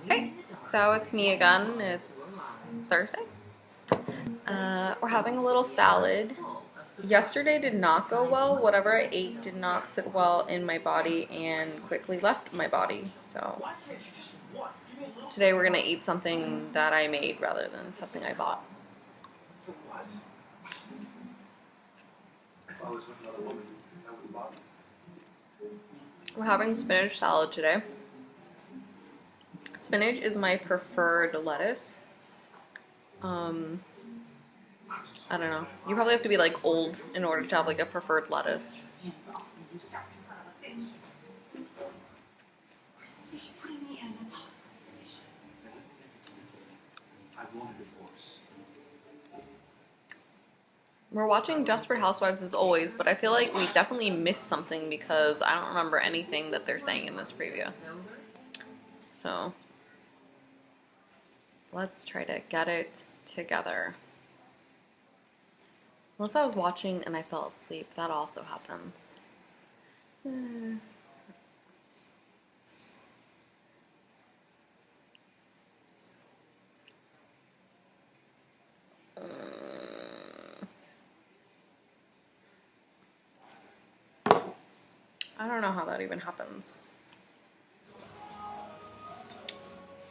Hey, so it's me again. It's Thursday. We're having a little salad. Yesterday did not go well. Whatever I ate did not sit well in my body and quickly left my body. So today we're gonna eat something that I made rather than something I bought. We're having spinach salad today. Spinach is my preferred lettuce. I don't know. You probably have to be like old in order to have like a preferred lettuce. We're watching Desperate Housewives as always, but I feel like we definitely missed something because I don't remember anything that they're saying in this preview. So let's try to get it together. Unless I was watching and I fell asleep. That also happens. I don't know how that even happens.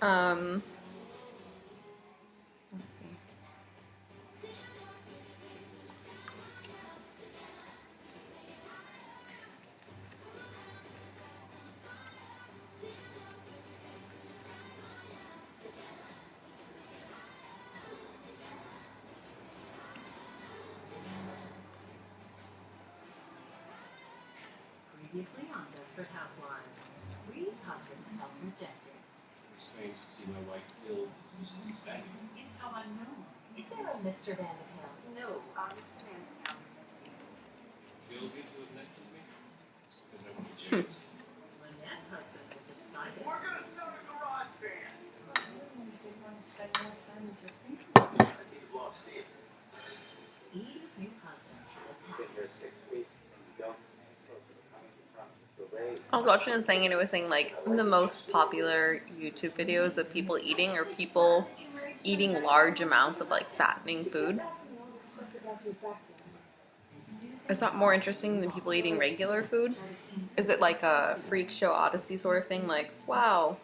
Let's see. Previously on Desperate Housewives, Bree's husband felt rejected. It's strange to see my wife killed as a stag. It's how I know. Is there a Mr. Vanderkamp? No, Mr. Vanderkamp. You'll get to admit to me? Because I want to change. Lynette's husband was excited. We're gonna start a garage band. You've lost it. Eve's new husband had a Been here past. 6 weeks and you don't close to the coming from the way. I was watching this thing and it was saying like the most popular YouTube videos of people eating are people eating large amounts of like fattening food. Is that more interesting than people eating regular food? Is it like a freak show Odyssey sort of thing? Like, wow,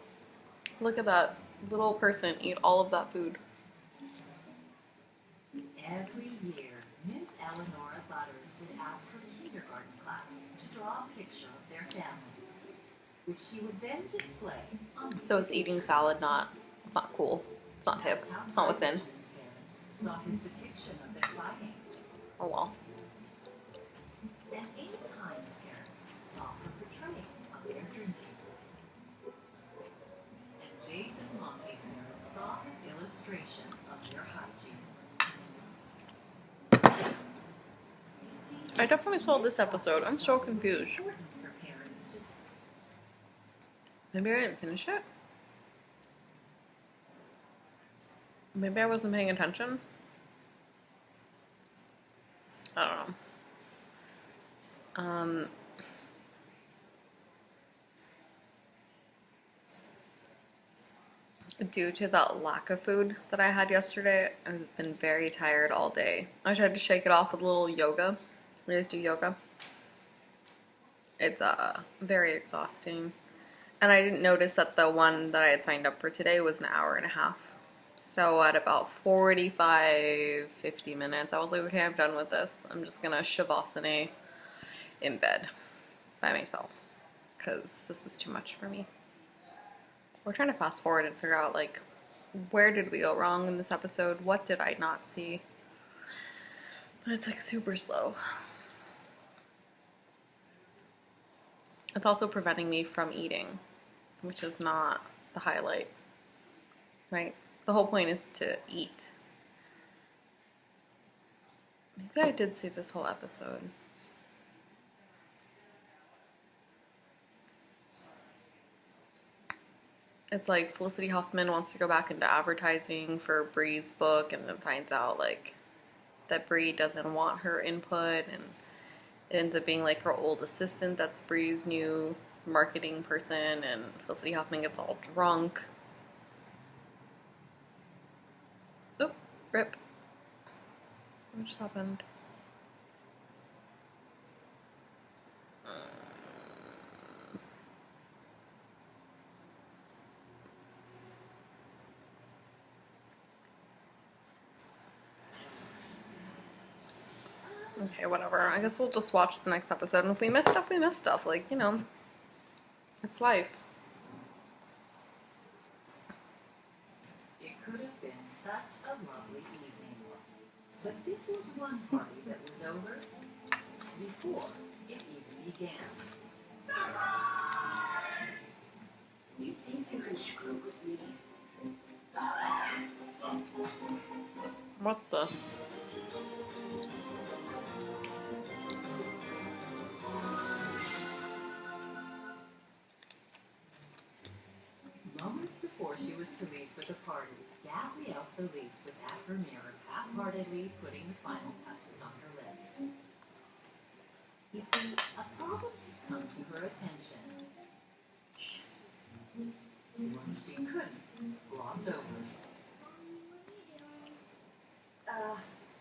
look at that little person eat all of that food. Every year, Miss Eleanora Butters would ask her kindergarten class to draw a picture of their families, which she would then display on the So it's eating salad, it's not cool. It's not hip. It's not what's in. Benjamin's parents saw his depiction of their fighting, Oh well. and Amy Hines' parents saw her portrayal of their drinking. And Jason Monte's parents saw his illustration of their hygiene. You see, I definitely saw this episode. I'm so confused. it's important for parents to Maybe I didn't finish it. Maybe I wasn't paying attention. I don't know. Due to that lack of food that I had yesterday, I've been very tired all day. I tried to shake it off with a little yoga. I just do yoga. It's very exhausting. And I didn't notice that the one that I had signed up for today was an hour and a half. So at about 45, 50 minutes, I was like, okay, I'm done with this. I'm just gonna shavasana in bed by myself because this was too much for me. We're trying to fast forward and figure out, like, where did we go wrong in this episode? What did I not see? But it's, like, super slow. It's also preventing me from eating, which is not the highlight, right? The whole point is to eat. Maybe I did see this whole episode. It's like Felicity Huffman wants to go back into advertising for Bree's book and then finds out like that Bree doesn't want her input, and it ends up being like her old assistant that's Bree's new marketing person, and Felicity Huffman gets all drunk Rip. What just happened? Okay, whatever. I guess we'll just watch the next episode. And if we miss stuff, we miss stuff. Like, you know, it's life. It could have been such a lovely evening. But this was one party that was over before it even began. You think you can screw with me? What the? Moments before she was to leave for the party, Gabrielle Solis was at her mirror, half-heartedly putting the final touches on her lips. You see, a problem had come to her attention. One she couldn't gloss over.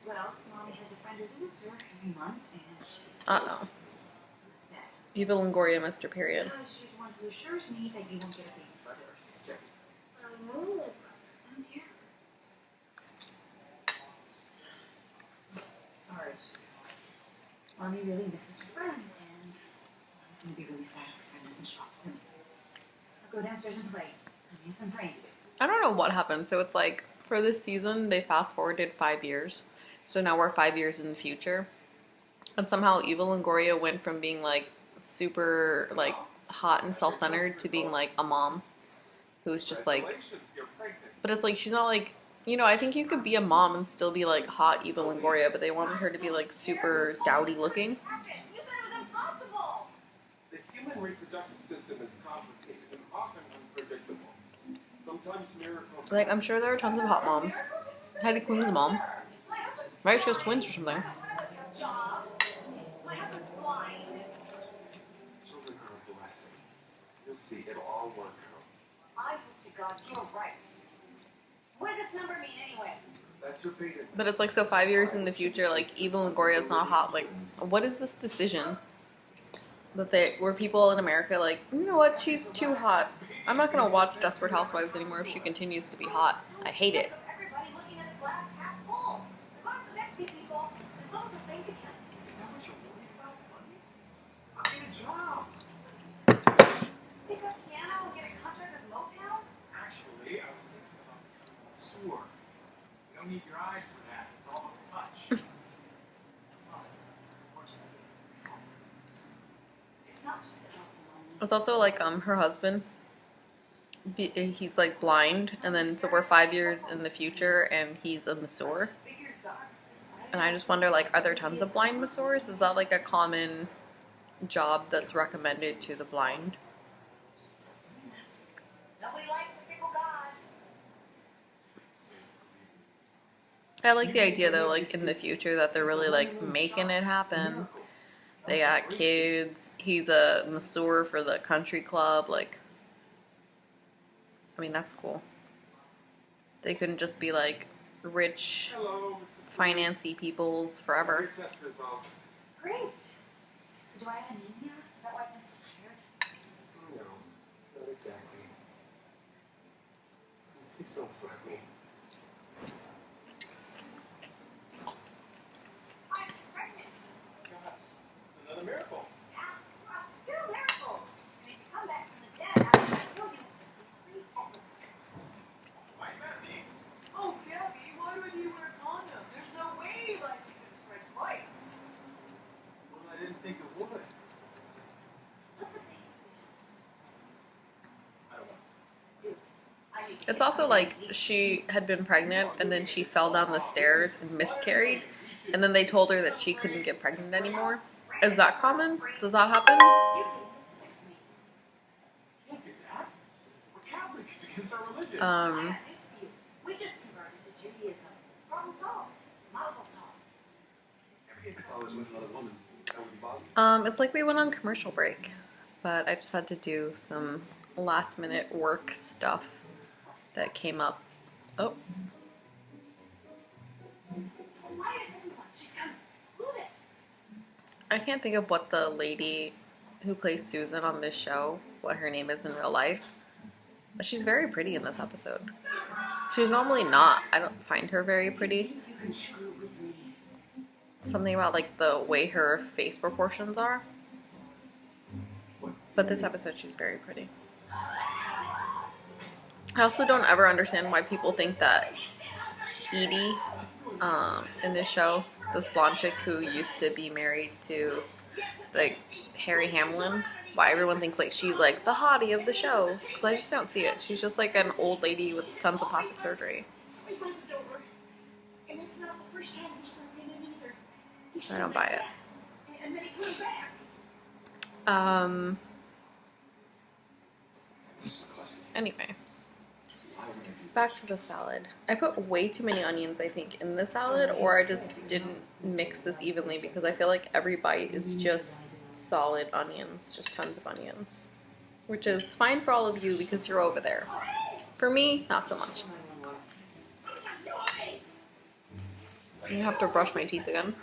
Well, Mommy has a friend who visits her every month, and she's... Uh-oh. Eva Longoria missed her period. Because she's the one who assures me that you won't get a baby brother or sister. I don't care. Sorry, it's just... Mommy really misses her friend, and Mommy's gonna be really sad if her friend doesn't show up soon. I'll go downstairs and play. I need some praying to do. I don't know what happened. So it's like, for this season, they fast forwarded 5 years. So now we're 5 years in the future. And somehow Eva Longoria went from being like super like hot and self-centered to being like a mom who's just like, but it's like she's not like, you know, I think you could be a mom and still be like hot Eva Longoria, but they wanted her to be like super dowdy looking. You said it was impossible! The human reproductive system is complicated and often unpredictable. Sometimes miracles. Like, I'm sure there are tons of hot moms. Heidi Klum's mom, right? She has twins or something. Job. My husband's blind. Children are a blessing. You'll see, it'll all work out. I hope to God you're right. What does this number mean anyway? That's your beta. But it's like, so 5 years in the future, like Eva Longoria's not hot. Like, what is this decision that where people in America like, you know what? She's too hot. I'm not gonna watch Desperate Housewives anymore if she continues to be hot. I hate it. Everybody looking at the glass half full. There's lots of empty people. There's lots of bank accounts. Is that what you're worried about, money? I'll get a job. Take a piano and get a contract with Motown? Actually, I was thinking about becoming a sewer. You don't need your eyes for that. It's all a touch. It's not just about the money. It's also like her husband. He's like blind, and then so we're 5 years in the future, and he's a masseur. Figured God decided. And I just wonder, like, are there tons of blind masseurs? Is that like a common job that's recommended to the blind? Nobody likes the fickle God. I like the idea though, like in the future, that they're really like making it happen. They got kids. He's a masseur for the country club. Like, I mean, that's cool. They couldn't just be like rich, Hello, Mrs. financy peoples forever. Your test result. Great. So do I have anemia? Is that why I've been so tired? No, not exactly. Please don't slap me. I'm pregnant. Gosh, it's another miracle. Yeah. Well, two miracles. And if you come back from the dead, I'll kill you. Why you mad at me? Oh, Gabby, why would you wear a condom? There's no way life is going to spread twice. Well, I didn't think it would. Put the baby. I don't know. Dude, I need to It's get also some like baby. she had been pregnant and then she fell down the stairs and miscarried, and then they told her that she couldn't get pregnant anymore. Is that common? Does that happen? You can stick to me. Can't do that. We're Catholic. It's against our religion. I have news for you. We just converted to Judaism. Problem solved. Mazel tov. If I was with another woman, that would be bothering. It's like we went on commercial break, but I just had to do some last minute work stuff that came up. Oh. quiet, everyone. She's coming. Move it. I can't think of what the lady who plays Susan on this show, what her name is in real life. But she's very pretty in this episode. She's normally not. I don't find her very pretty. You can screw with me. Something about like the way her face proportions are. But this episode she's very pretty. I also don't ever understand why people think that Edie, in this show, this blonde chick who used to be married to like Harry Hamlin, why everyone thinks like she's like the hottie of the show, because I just don't see it. She's just like an old lady with tons of plastic surgery. We went it over. And it's not the first time he's broken in either. He's I don't buy it. And then he put it back. Anyway, back to the salad. I put way too many onions, I think, in the salad, or I just didn't mix this evenly because I feel like every bite is just solid onions, just tons of onions, which is fine for all of you because you're over there. For me, not so much. I have to brush my teeth again.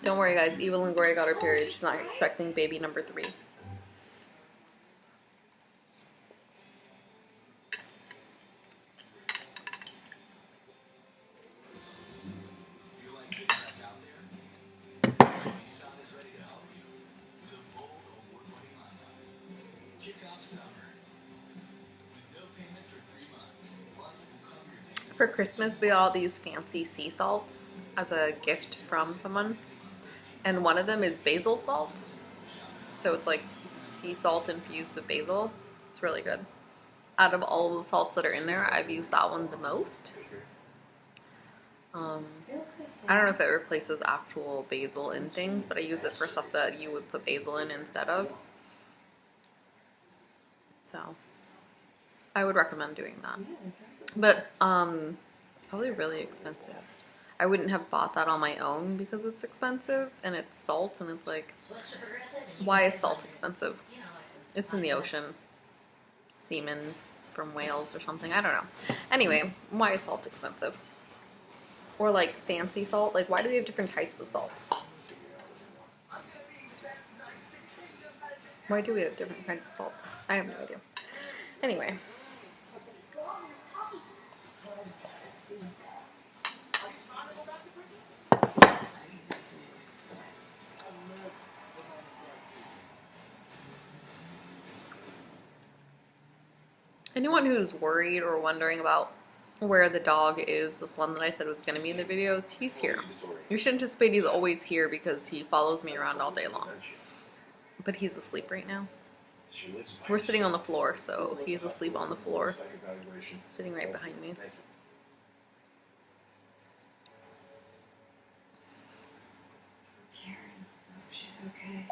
Don't worry, guys. Eva Longoria got her period. She's not expecting baby number 3. For Christmas, we got all these fancy sea salts as a gift from someone. And one of them is basil salt. So it's like sea salt infused with basil. It's really good. Out of all the salts that are in there, I've used that one the most. I don't know if it replaces actual basil in things, but I use it for stuff that you would put basil in instead of. So I would recommend doing that. But it's probably really expensive. I wouldn't have bought that on my own because it's expensive and it's salt and it's like, why is salt expensive? It's in the ocean. Semen from whales or something. I don't know. Anyway, why is salt expensive? Or like fancy salt. Like why do we have different types of salt? Why do we have different kinds of salt? I have no idea. Anyway. Anyone who's worried or wondering about where the dog is, this one that I said was going to be in the videos, he's here. You should anticipate he's always here because he follows me around all day long. But he's asleep right now. We're sitting on the floor, so he's asleep on the floor, sitting right behind me. Karen, I hope she's okay.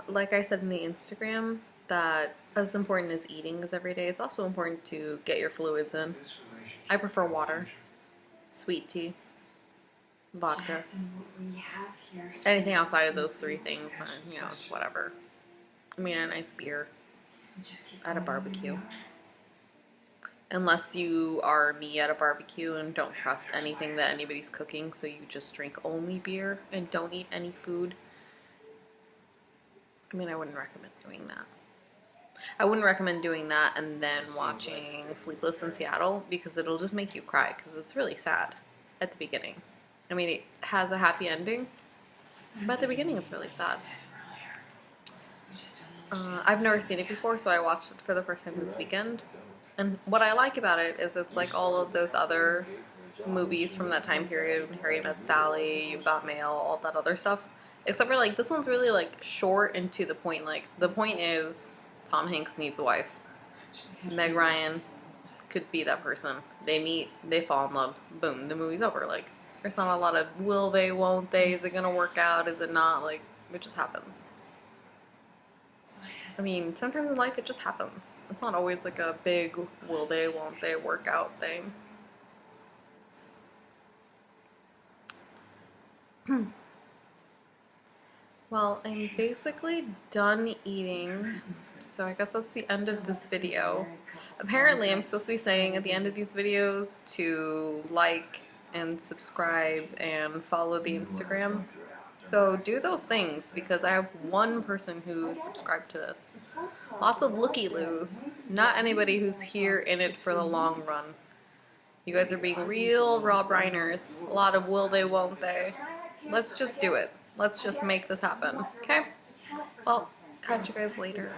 Like I said in the Instagram, that as important as eating is every day, it's also important to get your fluids in. I prefer water, sweet tea, vodka. Anything outside of those 3 things, then, you know, it's whatever. I mean, a nice beer at a barbecue. Unless you are me at a barbecue and don't trust anything that anybody's cooking, so you just drink only beer and don't eat any food. I mean, I wouldn't recommend doing that. I wouldn't recommend doing that and then watching Sleepless in Seattle because it'll just make you cry because it's really sad at the beginning. I mean, it has a happy ending, but at the beginning it's really sad. I've never seen it before, so I watched it for the first time this weekend. And what I like about it is it's like all of those other movies from that time period, Harry Met Sally, You've Got Mail, all that other stuff. Except for like this one's really like short and to the point. Like the point is Tom Hanks needs a wife. Meg Ryan could be that person. They meet, they fall in love, boom, the movie's over. Like there's not a lot of will they, won't they, is it gonna work out, is it not? Like it just happens. I mean, sometimes in life it just happens. It's not always like a big will they, won't they work out thing. Well, I'm basically done eating, so I guess that's the end of this video. Apparently, I'm supposed to be saying at the end of these videos to like and subscribe and follow the Instagram. So do those things because I have one person who's subscribed to this. Lots of looky-loos, not anybody who's here in it for the long run. You guys are being real Rob Reiners. A lot of will they, won't they. Let's just do it. Let's just make this happen, okay? Well, catch you guys later.